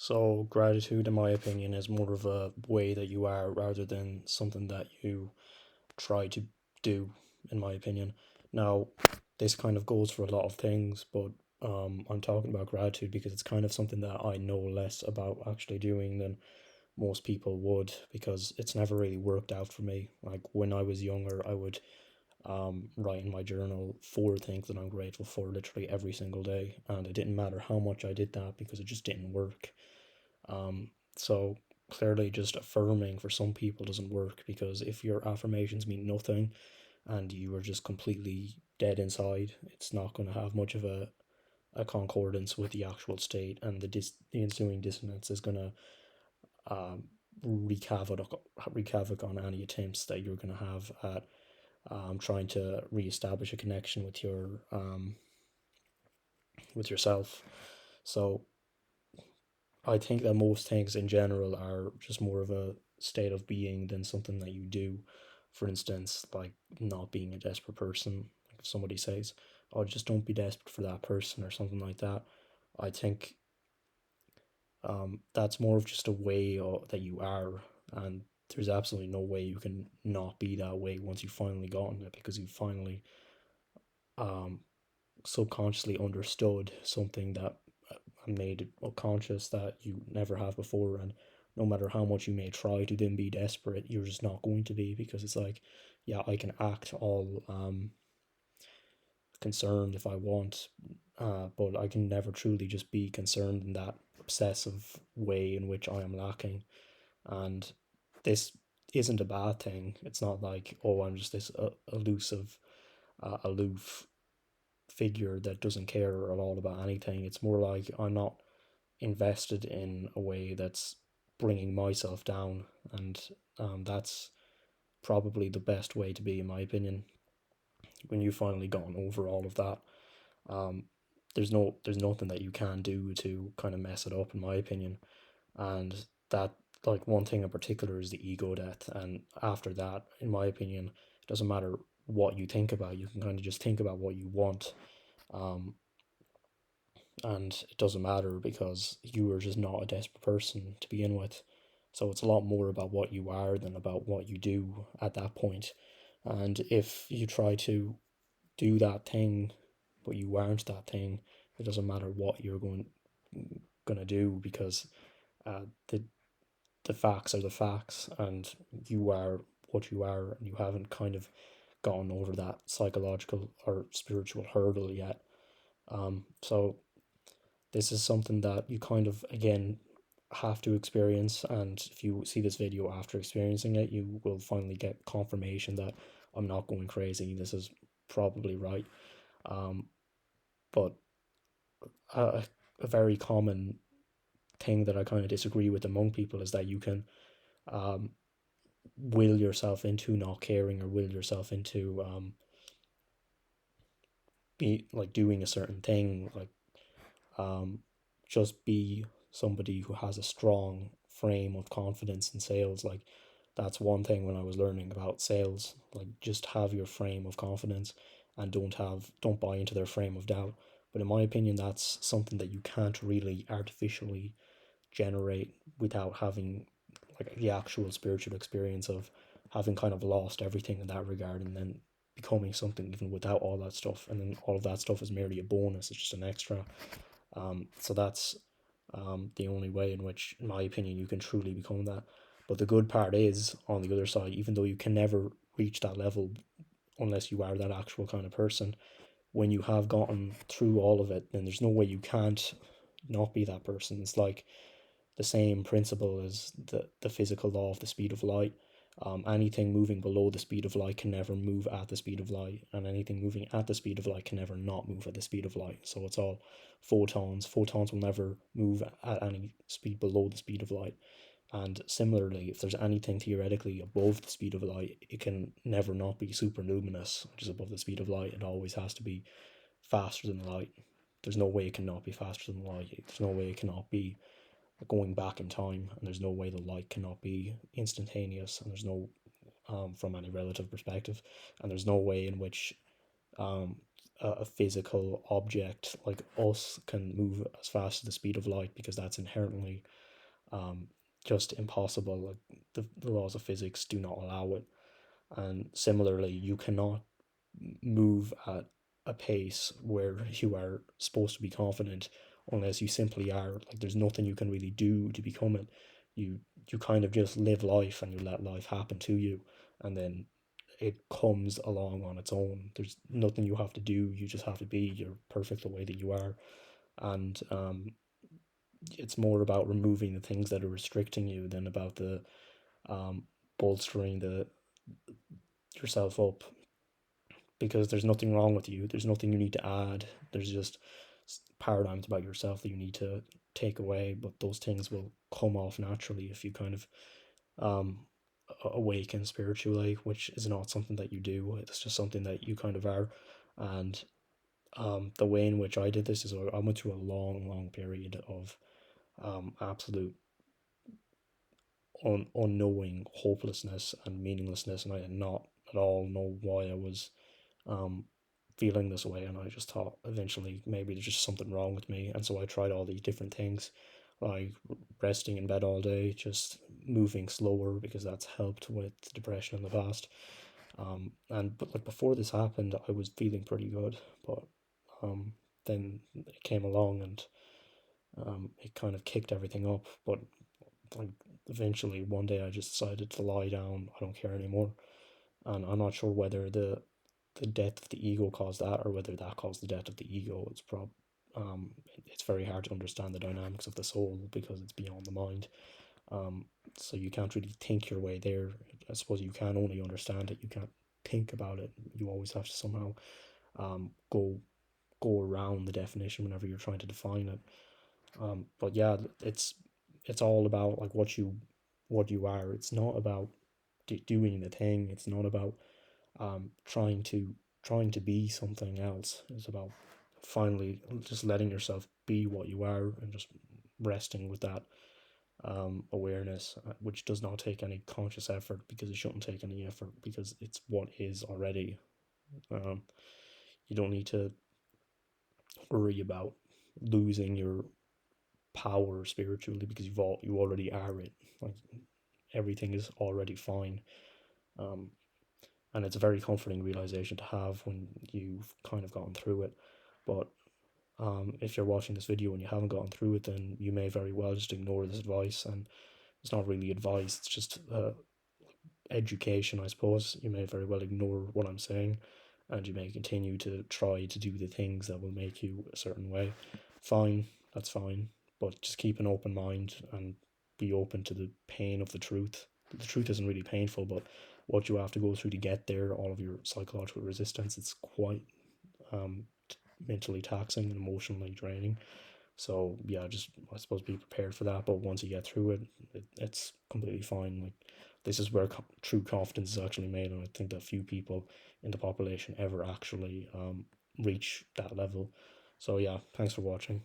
So, gratitude, in my opinion, is more of a way that you are rather than something that you try to do, in my opinion. Now, this kind of goes for a lot of things, but I'm talking about gratitude because it's kind of something that I know less about actually doing than most people would because it's never really worked out for me. Like when I was younger, I would write in my journal four things that I'm grateful for literally every single day, and it didn't matter how much I did that because it just didn't work. So clearly, just affirming for some people doesn't work because if your affirmations mean nothing and you are just completely dead inside, it's not going to have much of a concordance with the actual state, and the ensuing dissonance is going to um, wreak havoc on any attempts that you're going to have at trying to reestablish a connection with yourself. So I think that most things in general are just more of a state of being than something that you do. For instance, like not being a desperate person. Like if somebody says, "Oh, just don't be desperate for that person" or something like that, I think that's more of just a way that you are, and there's absolutely no way you can not be that way once you've finally gotten it because you've finally um, subconsciously understood something that made it conscious that you never have before, and no matter how much you may try to then be desperate, you're just not going to be because it's like, yeah, I can act all concerned if I want, but I can never truly just be concerned in that obsessive way in which I am lacking. And this isn't a bad thing. It's not like, oh, I'm just this aloof figure that doesn't care at all about anything. It's more like I'm not invested in a way that's bringing myself down, and that's probably the best way to be, in my opinion. When you've finally gotten over all of that, um, there's nothing that you can do to kind of mess it up, in my opinion. And that, like, one thing in particular is the ego death, and after that, in my opinion, it doesn't matter what you think about. You can kind of just think about what you want, um, and it doesn't matter because you are just not a desperate person to begin with. So it's a lot more about what you are than about what you do at that point. And if you try to do that thing, but you aren't that thing, it doesn't matter what you're gonna do because the facts are the facts, and you are what you are, and you haven't kind of gotten over that psychological or spiritual hurdle yet. So this is something that you kind of again have to experience, and if you see this video after experiencing it, you will finally get confirmation that I'm not going crazy. This is probably right. Um, but a very common thing that I kind of disagree with among people is that you can um, will yourself into not caring or will yourself into be like doing a certain thing, like um, just be somebody who has a strong frame of confidence in sales. Like that's one thing when I was learning about sales, like just have your frame of confidence and don't buy into their frame of doubt. But in my opinion, that's something that you can't really artificially generate without having like the actual spiritual experience of having kind of lost everything in that regard and then becoming something even without all that stuff, and then all of that stuff is merely a bonus, it's just an extra. So that's the only way in which, in my opinion, you can truly become that. But the good part is, on the other side, even though you can never reach that level unless you are that actual kind of person, when you have gotten through all of it, then there's no way you can't not be that person. It's like the same principle as the physical law of the speed of light. Anything moving below the speed of light can never move at the speed of light, and anything moving at the speed of light can never not move at the speed of light. So it's all photons. Photons will never move at any speed below the speed of light. And similarly, if there's anything theoretically above the speed of light, it can never not be superluminous, which is above the speed of light. It always has to be faster than light. There's no way it cannot be faster than light. There's no way it cannot be going back in time, and there's no way the light cannot be instantaneous, and there's no from any relative perspective, and there's no way in which um, a physical object like us can move as fast as the speed of light, because that's inherently um, just impossible. Like the laws of physics do not allow it. And similarly, you cannot move at a pace where you are supposed to be confident unless you simply are. Like there's nothing you can really do to become it. You you kind of just live life and you let life happen to you, and then it comes along on its own. There's nothing you have to do. You just have to be. You're perfect the way that you are, and it's more about removing the things that are restricting you than about the um, bolstering the yourself up, because there's nothing wrong with you. There's nothing you need to add. There's just paradigms about yourself that you need to take away, but those things will come off naturally if you kind of um, awaken spiritually, which is not something that you do. It's just something that you kind of are. And the way in which I did this is I went through a long, long period of absolute unknowing hopelessness and meaninglessness, and I did not at all know why I was um, feeling this way. And I just thought eventually maybe there's just something wrong with me. And so I tried all these different things, like resting in bed all day, just moving slower, because that's helped with depression in the past. And but like before this happened, I was feeling pretty good, but um, then it came along and it kind of kicked everything up. But like eventually one day I just decided to lie down. I don't care anymore, and I'm not sure whether the death of the ego caused that or whether that caused the death of the ego. It's very hard to understand the dynamics of the soul because it's beyond the mind. Um, so you can't really think your way there. I suppose you can only understand it. You can't think about it. You always have to somehow go around the definition whenever you're trying to define it. But yeah, it's all about like what you are. It's not about doing the thing. It's not about trying to be something else. It's about finally just letting yourself be what you are and just resting with that awareness, which does not take any conscious effort, because it shouldn't take any effort because it's what is already. Um, you don't need to worry about losing your power spiritually, because you already are it. Like everything is already fine. Um, and it's a very comforting realization to have when you've kind of gotten through it. But if you're watching this video and you haven't gotten through it, then you may very well just ignore this advice, and it's not really advice, it's just education, I suppose. You may very well ignore what I'm saying, and you may continue to try to do the things that will make you a certain way. Fine, that's fine, but just keep an open mind and be open to the pain of the truth. The truth isn't really painful, but what you have to go through to get there, all of your psychological resistance, it's quite um, mentally taxing and emotionally draining. So yeah, just I suppose be prepared for that. But once you get through it's completely fine. Like this is where true confidence is actually made, and I think that few people in the population ever actually reach that level. So yeah, thanks for watching.